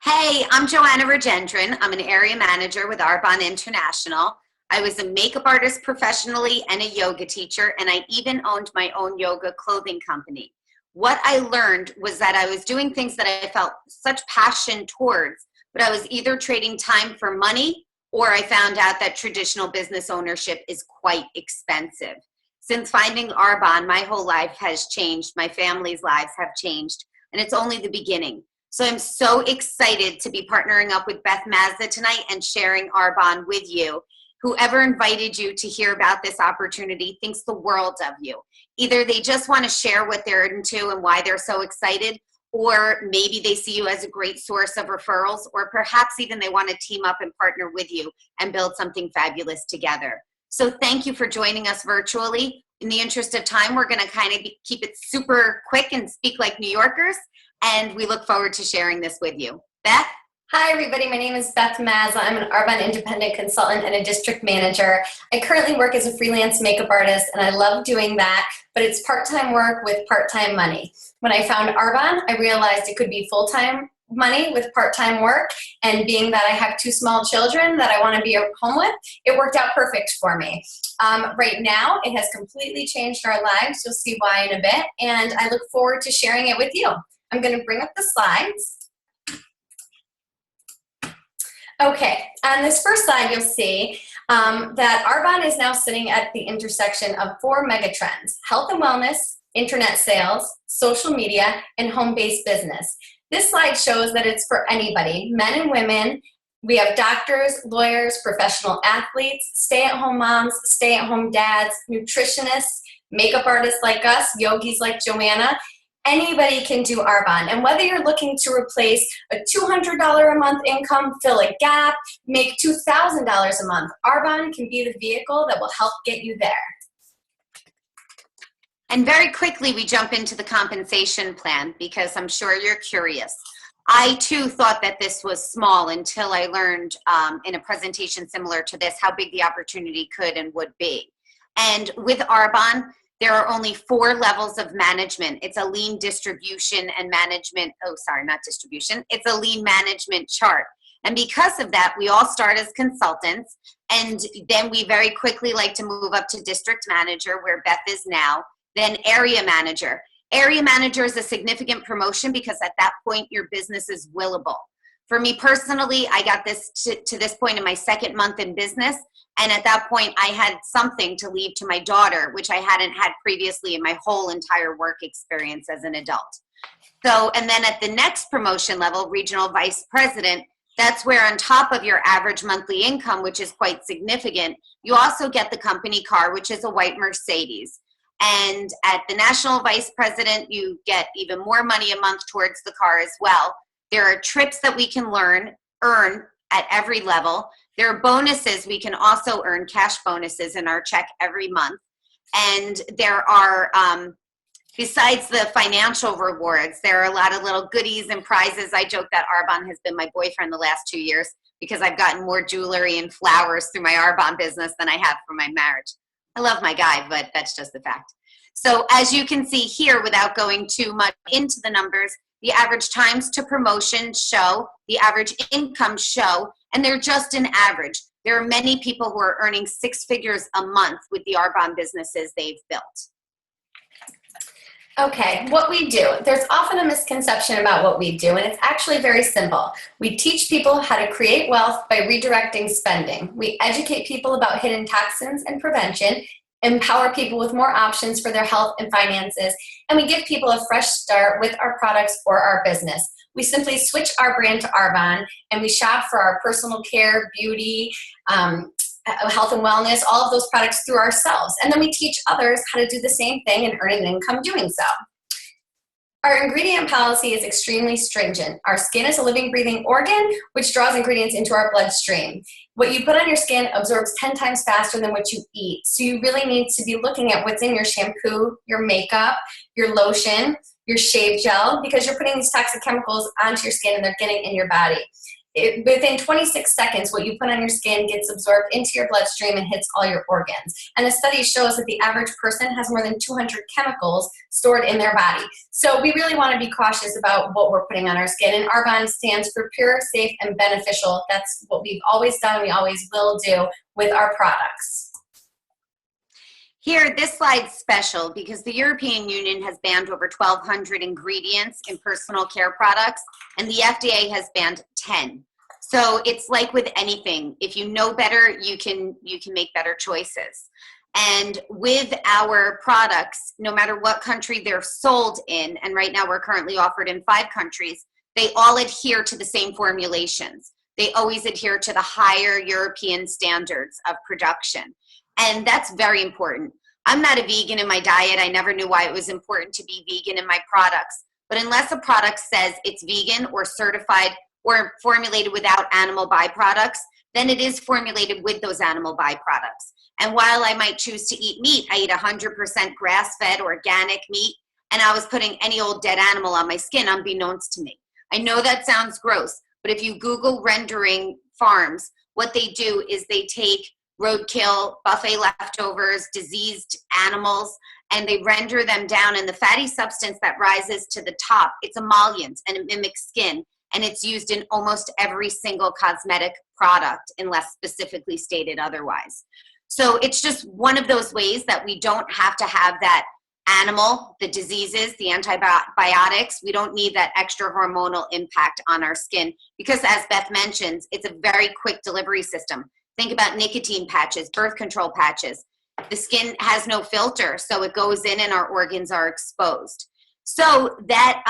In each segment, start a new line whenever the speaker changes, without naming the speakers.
Hey, I'm Joanna. I'm an area manager with Arbon International. I was a makeup artist professionally and a yoga teacher, and I even owned my own yoga clothing company. What I learned was that I was doing things that I felt such passion towards, but I was either trading time for money or I found out that traditional business ownership is quite expensive. Since finding Arbon, my whole life has changed. My family's lives have changed, and it's only the beginning. So I'm so excited to be partnering up with Beth Mazza tonight and sharing Arbon with you. Whoever invited you to hear about this opportunity thinks the world of you. Either they just want to share what they're into and why they're so excited, or maybe they see you as a great source of referrals, or perhaps even they want to team up and partner with you and build something fabulous together. So thank you for joining us virtually. In the interest of time, we're going to kind of keep it super quick and speak like New Yorkers. And we look forward to sharing this with you. Beth?
Hi, everybody. My name is Beth Mazza. I'm an Arbon independent consultant and a district manager. I currently work as a freelance makeup artist, and I love doing that, but it's part-time work with part-time money. When I found Arbon, I realized it could be full-time money with part-time work, and being that I have two small children that I want to be at home with, it worked out perfect for me. Right now, it has completely changed our lives. You'll see why in a bit, and I look forward to sharing it with you. I'm going to bring up the slides. Okay, on this first slide, you'll see that Arbon is now sitting at the intersection of four megatrends: health and wellness, internet sales, social media, and home-based business. This slide shows that it's for anybody, men and women. We have doctors, lawyers, professional athletes, stay-at-home moms, stay-at-home dads, nutritionists, makeup artists like us, yogis like Joanna. Anybody can do Arbon, and whether you're looking to replace a $200 a month income, fill a gap, make $2,000 a month, Arbon can be the vehicle that will help get you there.
And very quickly, we jump into the compensation plan because I'm sure you're curious. I too thought that this was small until I learned in a presentation similar to this how big the opportunity could and would be. And with Arbon, there are only 4 levels of management. It's a lean distribution and management, it's a lean management chart. And because of that, we all start as consultants, and then we very quickly like to move up to district manager, where Beth is now, then area manager. Area manager is a significant promotion because at that point, your business is willable. For me personally, I got this to this point in my 2nd month in business. And at that point, I had something to leave to my daughter, which I hadn't had previously in my whole entire work experience as an adult. So, and then at the next promotion level, regional vice president, that's where on top of your average monthly income, which is quite significant, you also get the company car, which is a white Mercedes. And at the national vice president, you get even more money a month towards the car as well. There are trips that we can earn at every level. There are bonuses. We can also earn cash bonuses in our check every month. And there are, besides the financial rewards, there are a lot of little goodies and prizes. I joke that Arbon has been my boyfriend the last 2 years because I've gotten more jewelry and flowers through my Arbon business than I have from my marriage. I love my guy, but that's just a fact. So as you can see here, without going too much into the numbers, the average times to promotion show, the average income show, and they're just an average. There are many people who are earning 6 figures a month with the Arbon businesses they've built.
Okay, what we do. There's often a misconception about what we do, and it's actually very simple. We teach people how to create wealth by redirecting spending. We educate people about hidden toxins and prevention, empower people with more options for their health and finances, and we give people a fresh start with our products or our business. We simply switch our brand to Arbon, and we shop for our personal care, beauty, health and wellness, all of those products through ourselves. And then we teach others how to do the same thing and earn an income doing so. Our ingredient policy is extremely stringent. Our skin is a living, breathing organ, which draws ingredients into our bloodstream. What you put on your skin absorbs 10 times faster than what you eat. So you really need to be looking at what's in your shampoo, your makeup, your lotion, your shave gel, because you're putting these toxic chemicals onto your skin and they're getting in your body. within 26 seconds, what you put on your skin gets absorbed into your bloodstream and hits all your organs. And the study shows that the average person has more than 200 chemicals stored in their body. So we really want to be cautious about what we're putting on our skin. And Arbonne stands for pure, safe, and beneficial. That's what we've always done. We always will do with our products.
Here, this slide's special because the European Union has banned over 1,200 ingredients in personal care products, and the FDA has banned 10. So it's like with anything, if you know better, you can make better choices. And with our products, no matter what country they're sold in, and right now we're currently offered in 5 countries, they all adhere to the same formulations. They always adhere to the higher European standards of production. And that's very important. I'm not a vegan in my diet. I never knew why it was important to be vegan in my products. But unless a product says it's vegan or certified or formulated without animal byproducts, then it is formulated with those animal byproducts. And while I might choose to eat meat, I eat 100% grass-fed organic meat, and I was putting any old dead animal on my skin unbeknownst to me. I know that sounds gross, but if you Google rendering farms, what they do is they take roadkill, buffet leftovers, diseased animals, and they render them down, and the fatty substance that rises to the top, it's emollients and it mimics skin, and it's used in almost every single cosmetic product unless specifically stated otherwise. So it's just one of those ways that we don't have to have that animal, the diseases, the antibiotics. We don't need that extra hormonal impact on our skin because, as Beth mentions, it's a very quick delivery system. Think about nicotine patches, birth control patches. The skin has no filter, so it goes in and our organs are exposed. So that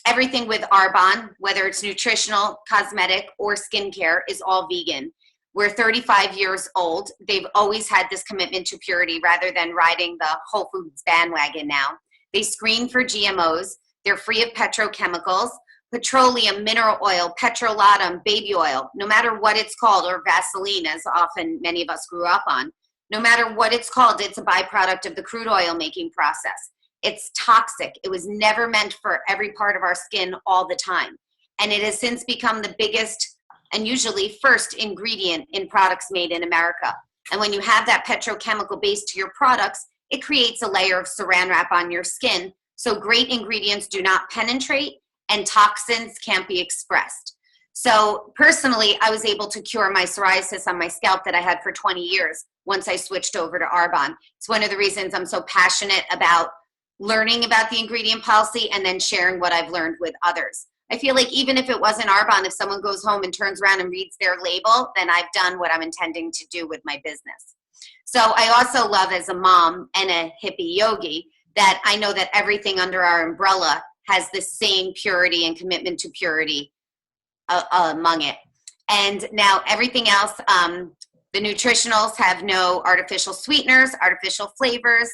everything with Arbonne, whether it's nutritional, cosmetic, or skincare, is all vegan. We're 35 years old. They've always had this commitment to purity rather than riding the Whole Foods bandwagon now. They screen for GMOs. They're free of petrochemicals. Petroleum, mineral oil, petrolatum, baby oil, no matter what it's called, or Vaseline, as often many of us grew up on, no matter what it's called, it's a byproduct of the crude oil making process. It's toxic. It was never meant for every part of our skin all the time. And it has since become the biggest and usually first ingredient in products made in America. And when you have that petrochemical base to your products, it creates a layer of saran wrap on your skin. So great ingredients do not penetrate and toxins can't be expressed. So personally, I was able to cure my psoriasis on my scalp that I had for 20 years once I switched over to Arbonne. It's one of the reasons I'm so passionate about learning about the ingredient policy and then sharing what I've learned with others. I feel like even if it wasn't Arbonne, if someone goes home and turns around and reads their label, then I've done what I'm intending to do with my business. So I also love, as a mom and a hippie yogi, that I know that everything under our umbrella has the same purity and commitment to purity among it. And now everything else, the nutritionals have no artificial sweeteners, artificial flavors.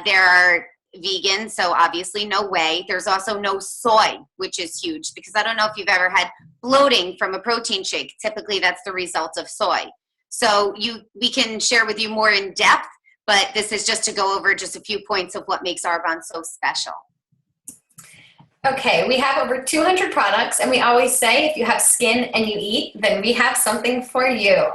There are vegan, so obviously no whey. There's also no soy, which is huge because I don't know if you've ever had bloating from a protein shake. Typically that's the result of soy. So we can share with you more in depth, but this is just to go over just a few points of what makes Arbonne so special.
Okay, we have over 200 products, and we always say if you have skin and you eat, then we have something for you.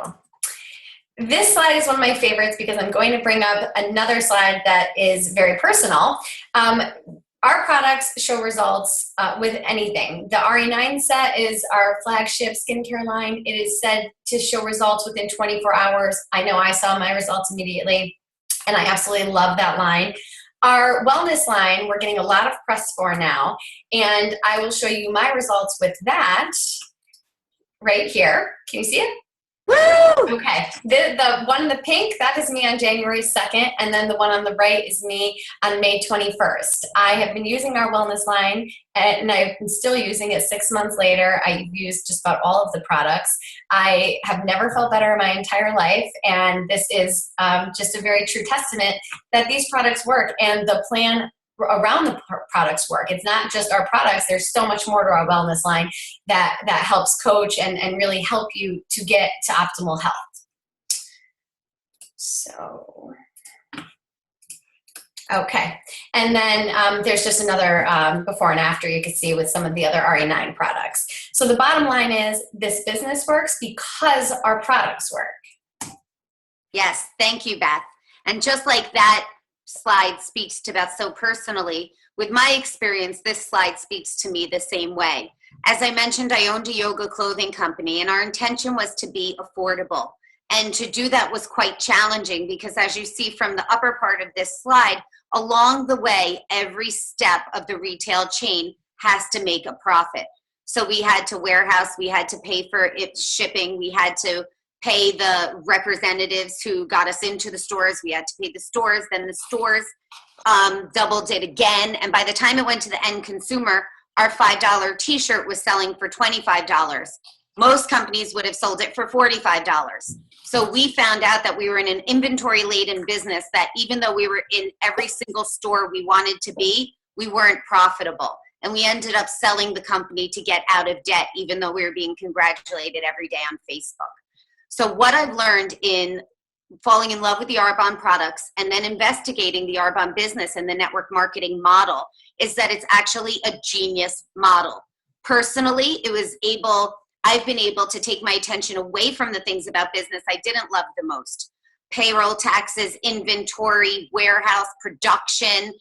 This slide is one of my favorites because I'm going to bring up another slide that is very personal. Our products show results with anything. The RE9 set is our flagship skincare line. It is said to show results within 24 hours. I know I saw my results immediately, and I absolutely love that line. Our wellness line, we're getting a lot of press for now, and I will show you my results with that right here. Can you see it? Woo! Okay, the one in the pink, that is me on January 2nd, and then the one on the right is me on May 21st. I have been using our wellness line, and I've been still using it 6 months later. I've used just about all of the products. I have never felt better in my entire life, and this is just a very true testament that these products work, and the plan around the products work. It's not just our products. There's so much more to our wellness line that helps coach and really help you to get to optimal health. So, Okay. And then there's just another before and after you can see with some of the other RE9 products. So the bottom line is this business works because our products work.
Yes, thank you, Beth. And just like that slide speaks to Beth so personally, with my experience, this slide speaks to me the same way. As I mentioned, I owned a yoga clothing company, and our intention was to be affordable. And to do that was quite challenging because, as you see from the upper part of this slide, along the way, every step of the retail chain has to make a profit. So we had to warehouse, we had to pay for its shipping, we had to pay the representatives who got us into the stores, we had to pay the stores, then the stores doubled it again. And by the time it went to the end consumer, our $5 t-shirt was selling for $25. Most companies would have sold it for $45. So we found out that we were in an inventory laden business, that even though we were in every single store we wanted to be, we weren't profitable. And we ended up selling the company to get out of debt, even though we were being congratulated every day on Facebook. So what I've learned in falling in love with the Arbon products and then investigating the Arbon business and the network marketing model is that it's actually a genius model. Personally, I've been able to take my attention away from the things about business I didn't love the most. Payroll, taxes, inventory, warehouse, production,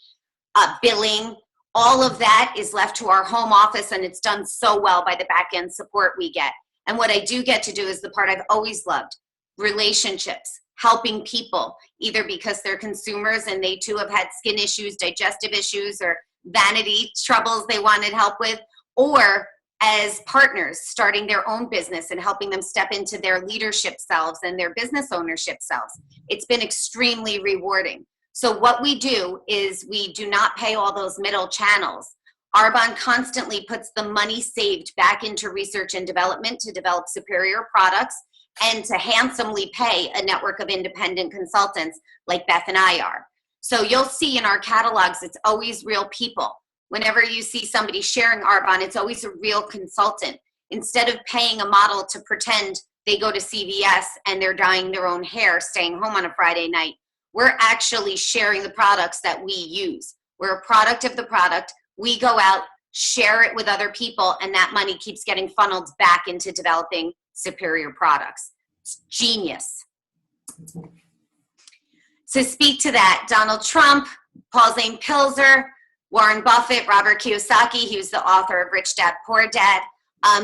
billing. All of that is left to our home office, and it's done so well by the back end support we get. And what I do get to do is the part I've always loved, relationships, helping people, either because they're consumers and they too have had skin issues, digestive issues, or vanity troubles they wanted help with, or as partners starting their own business and helping them step into their leadership selves and their business ownership selves. It's been extremely rewarding. So what we do is we do not pay all those middle channels. Arbon constantly puts the money saved back into research and development to develop superior products and to handsomely pay a network of independent consultants like Beth and I are. So you'll see in our catalogs, it's always real people. Whenever you see somebody sharing Arbon, it's always a real consultant. Instead of paying a model to pretend they go to CVS and they're dyeing their own hair, staying home on a Friday night, we're actually sharing the products that we use. We're a product of the product. We go out, share it with other people, and that money keeps getting funneled back into developing superior products. It's genius. To speak to that, Donald Trump, Paul Zane Pilzer, Warren Buffett, Robert Kiyosaki, he was the author of Rich Dad, Poor Dad.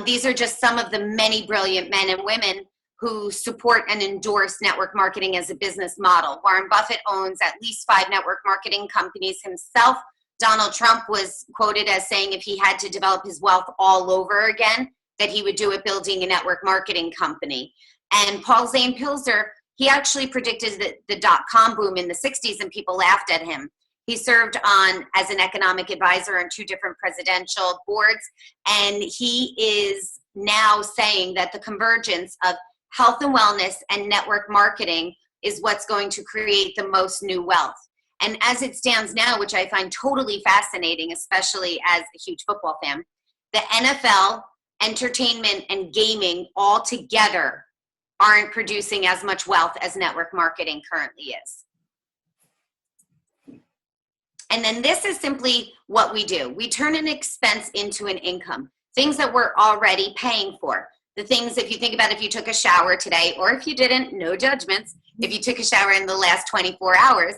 These are just some of the many brilliant men and women who support and endorse network marketing as a business model. Warren Buffett owns at least 5 network marketing companies himself. Donald Trump was quoted as saying if he had to develop his wealth all over again, that he would do it building a network marketing company. And Paul Zane Pilzer, he actually predicted the dot-com boom in the 60s and people laughed at him. He served on as an economic advisor on 2 different presidential boards, and he is now saying that the convergence of health and wellness and network marketing is what's going to create the most new wealth. And as it stands now, which I find totally fascinating, especially as a huge football fan, the NFL, entertainment, and gaming all together aren't producing as much wealth as network marketing currently is. And then this is simply what we do. We turn an expense into an income, things that we're already paying for. The things, if you think about if you took a shower today, or if you didn't, no judgments, if you took a shower in the last 24 hours,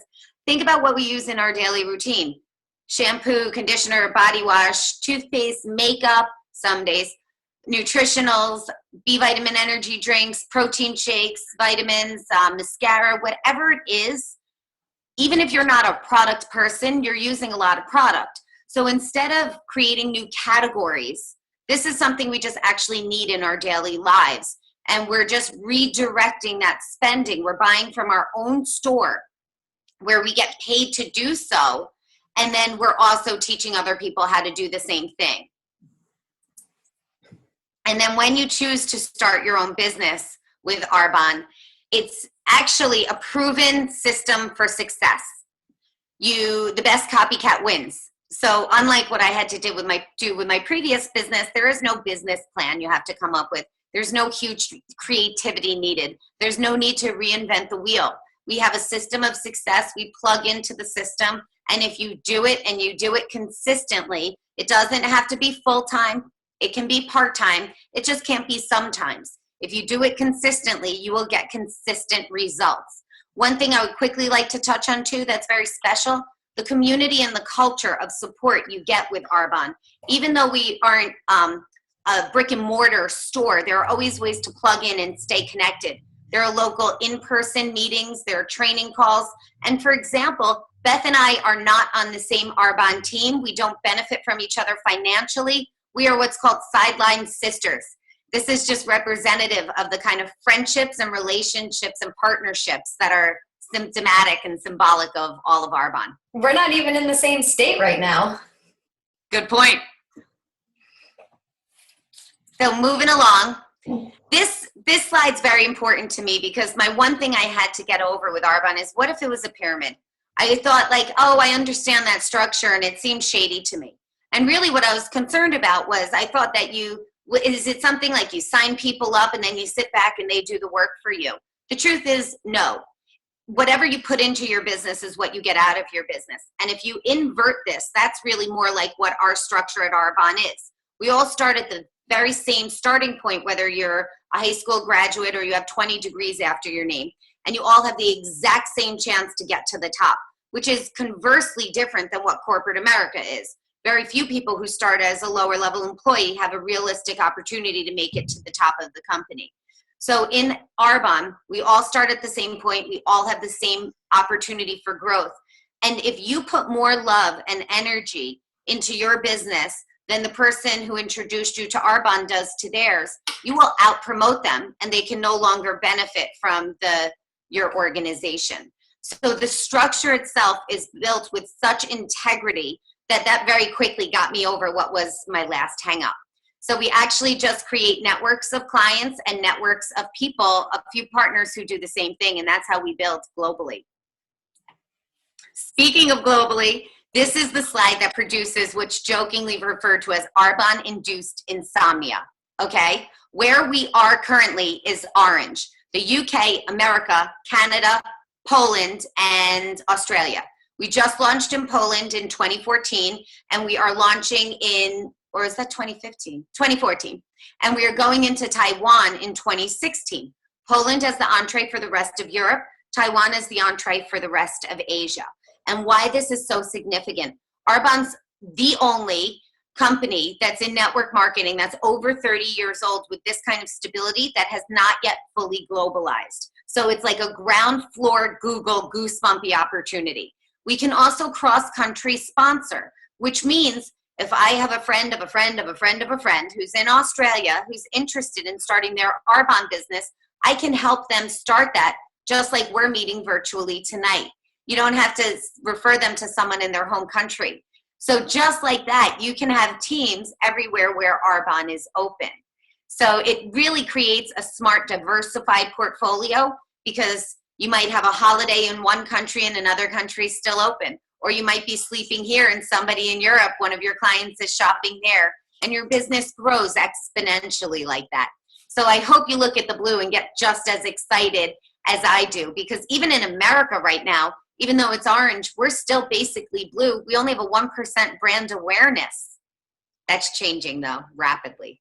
think about what we use in our daily routine. Shampoo, conditioner, body wash, toothpaste, makeup, some days, nutritionals, B vitamin energy drinks, protein shakes, vitamins, mascara, whatever it is. Even if you're not a product person, you're using a lot of product. So instead of creating new categories, this is something we just actually need in our daily lives. And we're just redirecting that spending. We're buying from our own store where we get paid to do so. And then we're also teaching other people how to do the same thing. And then when you choose to start your own business with Arbon, it's actually a proven system for success. The best copycat wins. So unlike what I had to do with my previous business, there is no business plan you have to come up with. There's no huge creativity needed. There's no need to reinvent the wheel. We have a system of success. We plug into the system. And if you do it and you do it consistently, it doesn't have to be full-time. It can be part-time. It just can't be sometimes. If you do it consistently, you will get consistent results. One thing I would quickly like to touch on too that's very special, the community and the culture of support you get with Arbon. Even though we aren't a brick and mortar store, there are always ways to plug in and stay connected. There are local in-person meetings, there are training calls. And for example, Beth and I are not on the same Arbon team. We don't benefit from each other financially. We are what's called sideline sisters. This is just representative of the kind of friendships and relationships and partnerships that are symptomatic and symbolic of all of Arbon.
We're not even in the same state right now.
Good point. So moving along, this slide's very important to me because my one thing I had to get over with Arbon is, what if it was a pyramid? I thought like, oh, I understand that structure and it seemed shady to me. And really what I was concerned about was I thought that is it something like you sign people up and then you sit back and they do the work for you? The truth is no. Whatever you put into your business is what you get out of your business. And if you invert this, that's really more like what our structure at Arbon is. We all start at the very same starting point, whether you're a high school graduate or you have 20 degrees after your name, and you all have the exact same chance to get to the top, which is conversely different than what corporate America is. Very few people who start as a lower level employee have a realistic opportunity to make it to the top of the company. So in Arbon, we all start at the same point. We all have the same opportunity for growth. And if you put more love and energy into your business than the person who introduced you to Arbon does to theirs, you will out-promote them and they can no longer benefit from your organization. So the structure itself is built with such integrity that very quickly got me over what was my last hang-up. So we actually just create networks of clients and networks of people, a few partners who do the same thing, and that's how we build globally. Speaking of globally, this is the slide that produces what's jokingly referred to as Arbon-induced insomnia, okay? Where we are currently is orange. The UK, America, Canada, Poland, and Australia. We just launched in Poland in 2014, and we are launching in, or is that 2015? 2014. And we are going into Taiwan in 2016. Poland as the entree for the rest of Europe. Taiwan is the entree for the rest of Asia. And why this is so significant. Arbon's the only company that's in network marketing that's over 30 years old with this kind of stability that has not yet fully globalized. So it's like a ground floor Google goosebumpy opportunity. We can also cross-country sponsor, which means if I have a friend of a friend of a friend of a friend who's in Australia, who's interested in starting their Arbon business, I can help them start that just like we're meeting virtually tonight. You don't have to refer them to someone in their home country. So just like that, you can have teams everywhere where Arbon is open. So it really creates a smart, diversified portfolio because you might have a holiday in one country and another country still open. Or you might be sleeping here and somebody in Europe, one of your clients is shopping there, and your business grows exponentially like that. So I hope you look at the blue and get just as excited as I do, because even in America right now, even though it's orange, we're still basically blue. We only have a 1% brand awareness. That's changing though, rapidly.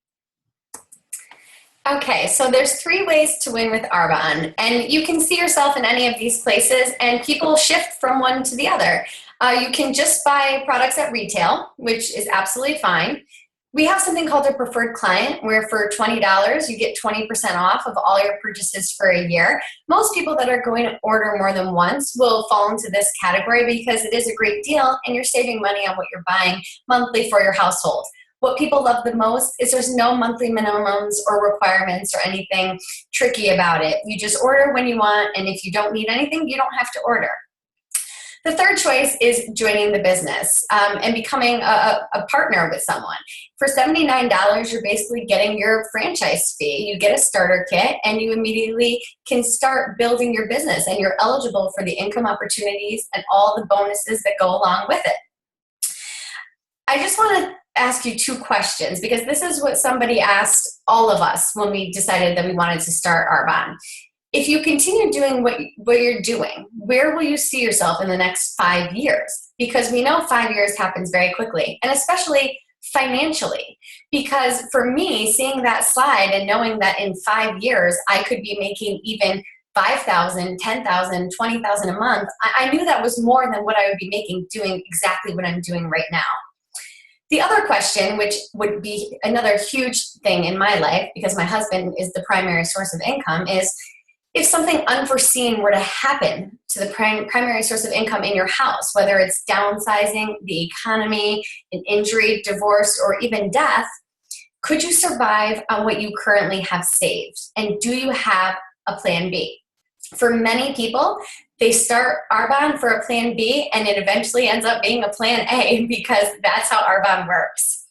Okay, so there's 3 ways to win with Arbon, and you can see yourself in any of these places, and people shift from one to the other. You can just buy products at retail, which is absolutely fine. We have something called a preferred client, where for $20, you get 20% off of all your purchases for a year. Most people that are going to order more than once will fall into this category because it is a great deal, and you're saving money on what you're buying monthly for your household. What people love the most is there's no monthly minimums or requirements or anything tricky about it. You just order when you want, and if you don't need anything, you don't have to order. The third choice is joining the business and becoming a partner with someone. For $79, you're basically getting your franchise fee. You get a starter kit, and you immediately can start building your business, and you're eligible for the income opportunities and all the bonuses that go along with it. I just want to ask you 2 questions, because this is what somebody asked all of us when we decided that we wanted to start Arbon. If you continue doing what you're doing, where will you see yourself in the next 5 years? Because we know 5 years happens very quickly, and especially financially. Because for me, seeing that slide and knowing that in 5 years I could be making even 5,000, 10,000, 20,000 a month, I knew that was more than what I would be making doing exactly what I'm doing right now. The other question, which would be another huge thing in my life, because my husband is the primary source of income, is if something unforeseen were to happen to the primary source of income in your house, whether it's downsizing, the economy, an injury, divorce, or even death, could you survive on what you currently have saved? And do you have a plan B? For many people, they start Arbonne for a plan B, and it eventually ends up being a plan A, because that's how Arbonne works.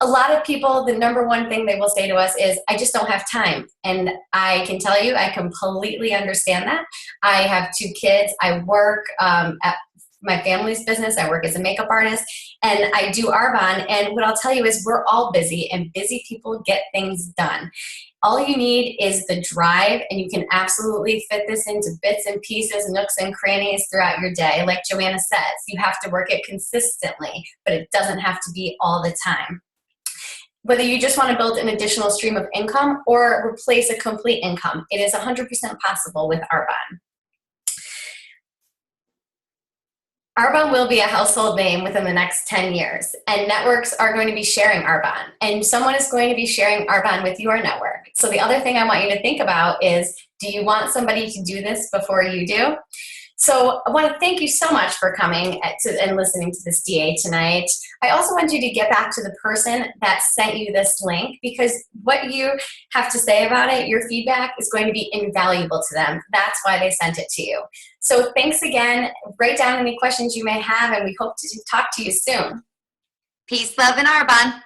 A lot of people, the number one thing they will say to us is, I just don't have time. And I can tell you, I completely understand that. I have 2 kids. I work at my family's business. I work as a makeup artist, and I do Arbonne. And what I'll tell you is, we're all busy, and busy people get things done. All you need is the drive, and you can absolutely fit this into bits and pieces, nooks and crannies throughout your day. Like Joanna says, you have to work it consistently, but it doesn't have to be all the time. Whether you just want to build an additional stream of income or replace a complete income, it is 100% possible with Arbonne. Arbonne will be a household name within the next 10 years, and networks are going to be sharing Arbonne, and someone is going to be sharing Arbonne with your network. So the other thing I want you to think about is, do you want somebody to do this before you do? So I want to thank you so much for coming and listening to this DA tonight. I also want you to get back to the person that sent you this link, because what you have to say about it, your feedback, is going to be invaluable to them. That's why they sent it to you. So thanks again. Write down any questions you may have, and we hope to talk to you soon.
Peace, love, and Arbonne.